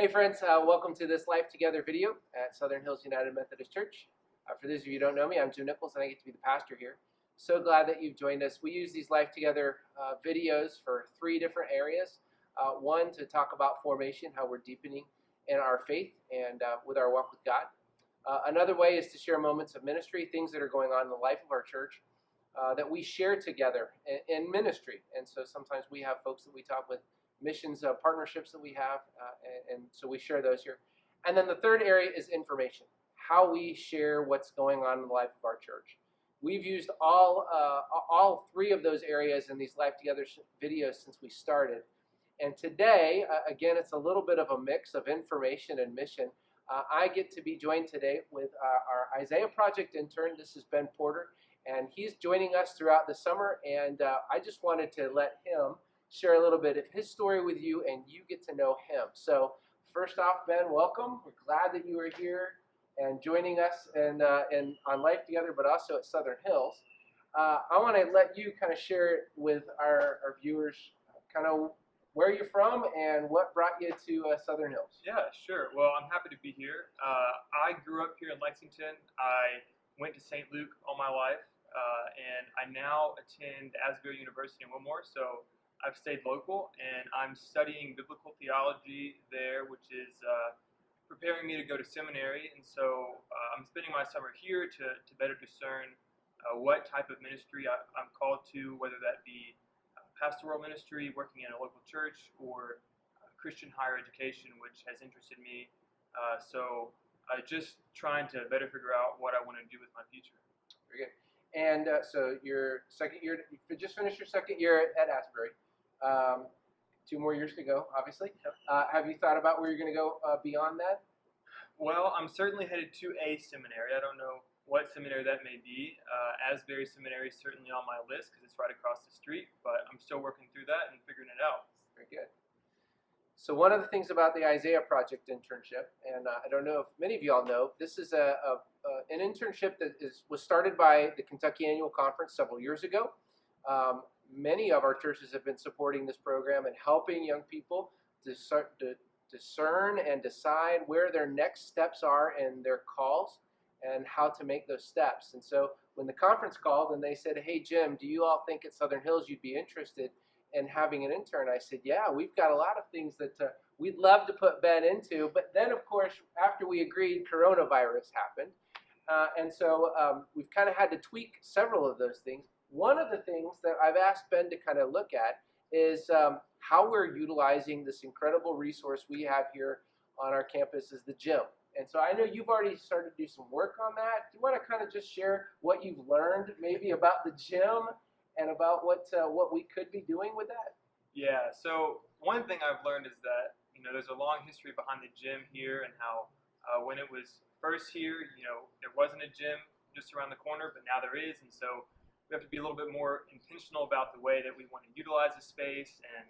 Hey friends, welcome to this Life Together video at Southern Hills United Methodist Church. For those of you who don't know me, I'm Jim Nichols and I get to be the pastor here. So glad that you've joined us. We use these Life Together videos for three different areas. One, to talk about formation, how we're deepening in our faith and with our walk with God. Another way is to share moments of ministry, things that are going on in the life of our church that we share together in ministry. And so sometimes we have folks that we talk with, missions partnerships that we have, and so we share those here. And then the third area is information, how we share what's going on in the life of our church. We've used all three of those areas in these Life Together videos since we started. And today, again, it's a little bit of a mix of information and mission. I get to be joined today with our Isaiah Project intern. This is Ben Porter, and he's joining us throughout the summer. And I just wanted to let him share a little bit of his story with you, and you get to know him. So first off, Ben, welcome. We're glad that you are here and joining us and on Life Together, but also at Southern Hills. I want to let you kind of share with our viewers kind of where you're from and what brought you to Southern Hills. Yeah, sure. Well, I'm happy to be here. I grew up here in Lexington. I went to St. Luke all my life, and I now attend Asbury University in Wilmore. So I've stayed local, and I'm studying biblical theology there, which is preparing me to go to seminary. And so I'm spending my summer here to better discern what type of ministry I'm called to, whether that be pastoral ministry, working in a local church, or Christian higher education, which has interested me. So just trying to better figure out what I want to do with my future. Very good. And so your second year, you just finished your second year at Asbury. 2 more years to go, obviously. Have you thought about where you're going to go beyond that? Well, I'm certainly headed to a seminary. I don't know what seminary that may be. Asbury Seminary is certainly on my list because it's right across the street, but I'm still working through that and figuring it out. Very good. So one of the things about the Isaiah Project internship, and I don't know if many of you all know, this is an internship that was started by the Kentucky Annual Conference several years ago. Many of our churches have been supporting this program and helping young people to start to discern and decide where their next steps are in their calls and how to make those steps. And so when the conference called and they said, "Hey Jim, do you all think at Southern Hills you'd be interested in having an intern?" I said, "Yeah, we've got a lot of things that we'd love to put Ben into." But then, of course, after we agreed, coronavirus happened. And so we've kind of had to tweak several of those things. One of the things that I've asked Ben to kind of look at is how we're utilizing this incredible resource we have here on our campus is the gym. And so I know you've already started to do some work on that. Do you want to kind of just share what you've learned maybe about the gym and about what we could be doing with that? Yeah, so one thing I've learned is that, there's a long history behind the gym here and how when it was first here, there wasn't a gym just around the corner, but now there is. And so we have to be a little bit more intentional about the way that we want to utilize the space and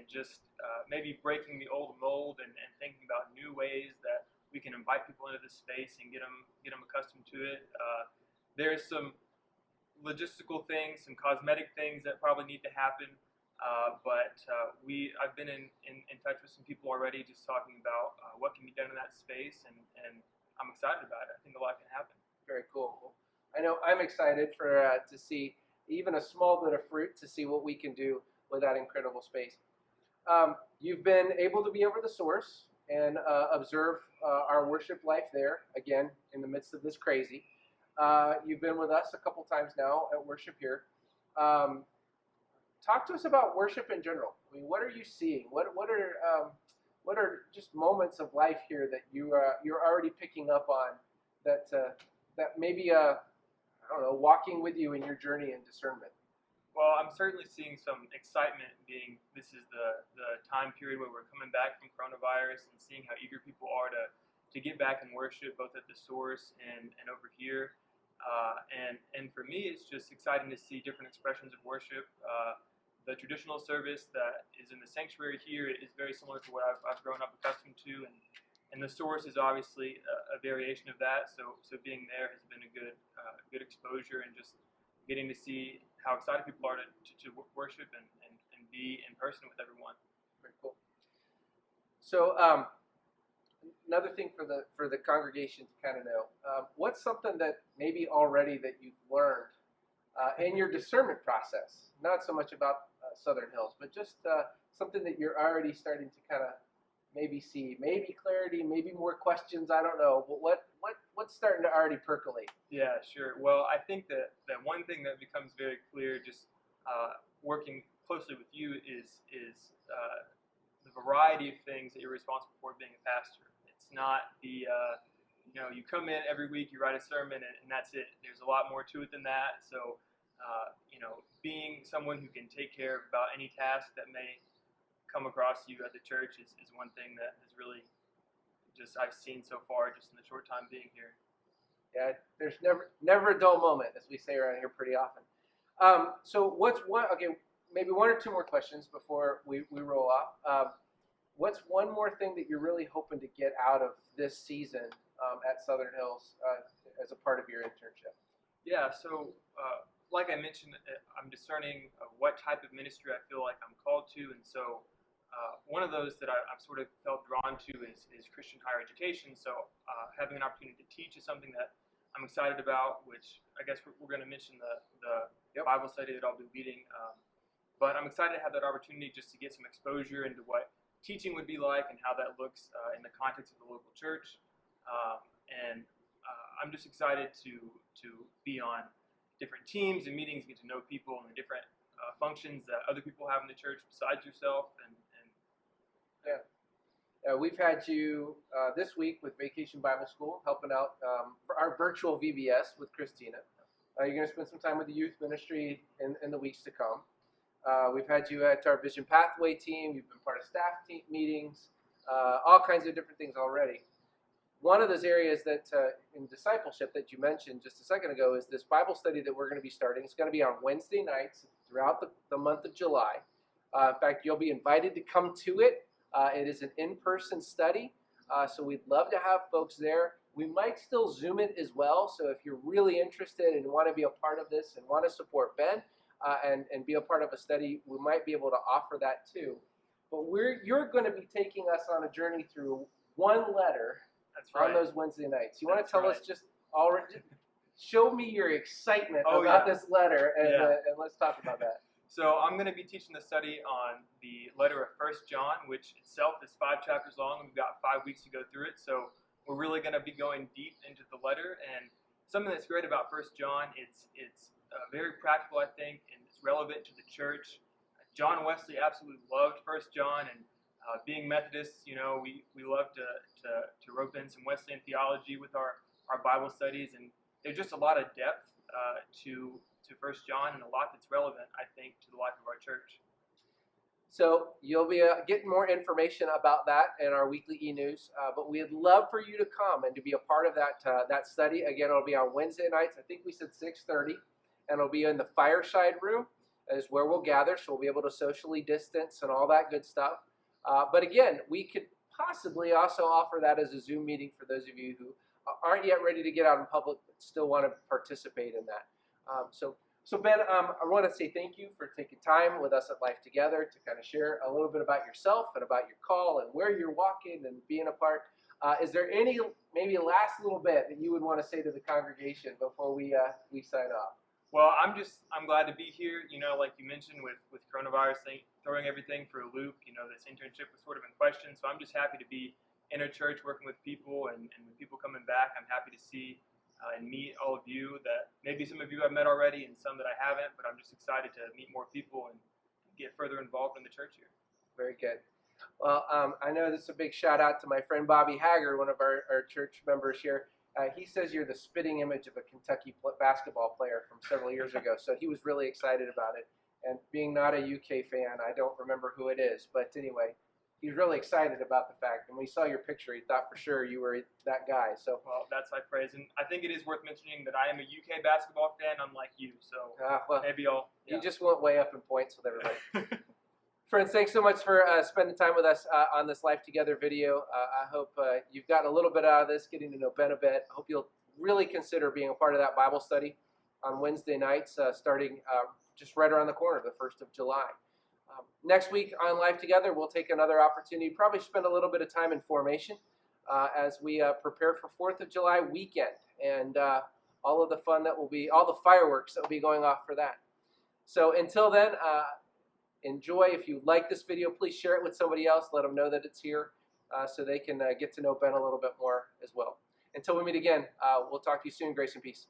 just maybe breaking the old mold and thinking about new ways that we can invite people into this space and get them accustomed to it. There's some logistical things, some cosmetic things that probably need to happen, but I've been in touch with some people already just talking about what can be done in that space, and I'm excited about it. I think a lot can happen. Very cool. I know I'm excited to see even a small bit of fruit, to see what we can do with that incredible space. You've been able to be over the source and observe our worship life there, again, in the midst of this crazy. You've been with us a couple times now at worship here. Talk to us about worship in general. I mean, what are you seeing? What are just moments of life here that you're already picking up on that maybe I don't know, walking with you in your journey and discernment? Well, I'm certainly seeing some excitement being this is the time period where we're coming back from coronavirus and seeing how eager people are to get back and worship both at the source and over here. And for me, it's just exciting to see different expressions of worship. The traditional service that is in the sanctuary here is very similar to what I've grown up accustomed to, and the source is obviously a variation of that. So being there has been a good exposure, and just getting to see how excited people are to worship and be in person with everyone. Very cool. So another thing for the congregation to kind of know. What's something that maybe already that you've learned in your discernment process? Not so much about Southern Hills, but just something that you're already starting to kind of maybe see, maybe clarity, maybe more questions. I don't know, but what's starting to already percolate? Yeah, sure. Well, I think that one thing that becomes very clear just working closely with you is the variety of things that you're responsible for being a pastor. It's not the you come in every week, you write a sermon, and that's it. There's a lot more to it than that. So being someone who can take care of about any task that may come across you at the church is one thing that is really just I've seen so far just in the short time being here. Yeah, there's never a dull moment, as we say around here pretty often. So what's one? Okay, maybe one or two more questions before we roll off. What's one more thing that you're really hoping to get out of this season at Southern Hills as a part of your internship? Yeah, so like I mentioned, I'm discerning what type of ministry I feel like I'm called to, and so one of those that I've sort of felt drawn to is Christian higher education. So having an opportunity to teach is something that I'm excited about, which I guess we're going to mention the Bible study that I'll be leading. But I'm excited to have that opportunity just to get some exposure into what teaching would be like and how that looks in the context of the local church. And I'm just excited to be on different teams and meetings, get to know people and the different functions that other people have in the church besides yourself. And we've had you this week with Vacation Bible School helping out for our virtual VBS with Christina. You're going to spend some time with the youth ministry in the weeks to come. We've had you at our Vision Pathway team. You've been part of staff team meetings, all kinds of different things already. One of those areas that in discipleship that you mentioned just a second ago is this Bible study that we're going to be starting. It's going to be on Wednesday nights throughout the month of July. In fact, you'll be invited to come to it. It is an in-person study, so we'd love to have folks there. We might still Zoom it as well, so if you're really interested and want to be a part of this and want to support Ben and be a part of a study, we might be able to offer that too. But you're going to be taking us on a journey through one letter. That's right. On those Wednesday nights. You want to tell us just already, show me your excitement about this letter, and let's talk about that. So I'm going to be teaching the study on the letter of 1 John, which itself is 5 chapters long, and we've got 5 weeks to go through it. So we're really going to be going deep into the letter. And something that's great about 1 John, it's very practical, I think, and it's relevant to the church. John Wesley absolutely loved 1 John, and being Methodists, we love to rope in some Wesleyan theology with our Bible studies, and there's just a lot of depth to 1 John and a lot that's relevant, I think, to the life of our church. So you'll be getting more information about that in our weekly e-news, but we'd love for you to come and to be a part of that study. Again, it'll be on Wednesday nights. I think we said 6:30, and it'll be in the fireside room is where we'll gather, so we'll be able to socially distance and all that good stuff. But again, we could possibly also offer that as a Zoom meeting for those of you who aren't yet ready to get out in public but still want to participate in that. So Ben, I want to say thank you for taking time with us at Life Together to kind of share a little bit about yourself and about your call and where you're walking and being a part. Is there any maybe last little bit that you would want to say to the congregation before we sign off? Well, I'm glad to be here. Like you mentioned with coronavirus throwing everything for a loop, this internship was sort of in question. So I'm just happy to be in a church working with people and with people coming back. I'm happy to see and meet all of you that maybe some of you I've met already and some that I haven't, but I'm just excited to meet more people and get further involved in the church here. Very good. Well, I know this is a big shout out to my friend Bobby Haggard, one of our church members here. He says you're the spitting image of a Kentucky basketball player from several years ago, so he was really excited about it. And being not a UK fan, I don't remember who it is, but anyway, he's really excited about the fact. And when he saw your picture, he thought for sure you were that guy. So, well, that's high praise, and I think it is worth mentioning that I am a UK basketball fan, unlike you. So maybe I'll. You just went way up in points with everybody. Friends, thanks so much for spending time with us on this Life Together video. I hope you've gotten a little bit out of this, getting to know Ben a bit. I hope you'll really consider being a part of that Bible study on Wednesday nights, starting just right around the corner, the 1st of July. Next week on Life Together, we'll take another opportunity, probably spend a little bit of time in formation. as we prepare for 4th of July weekend and all of the fun that will be, all the fireworks that will be going off for that. So until then, enjoy. If you like this video, please share it with somebody else. Let them know that it's here so they can get to know Ben a little bit more as well. Until we meet again, we'll talk to you soon. Grace and peace.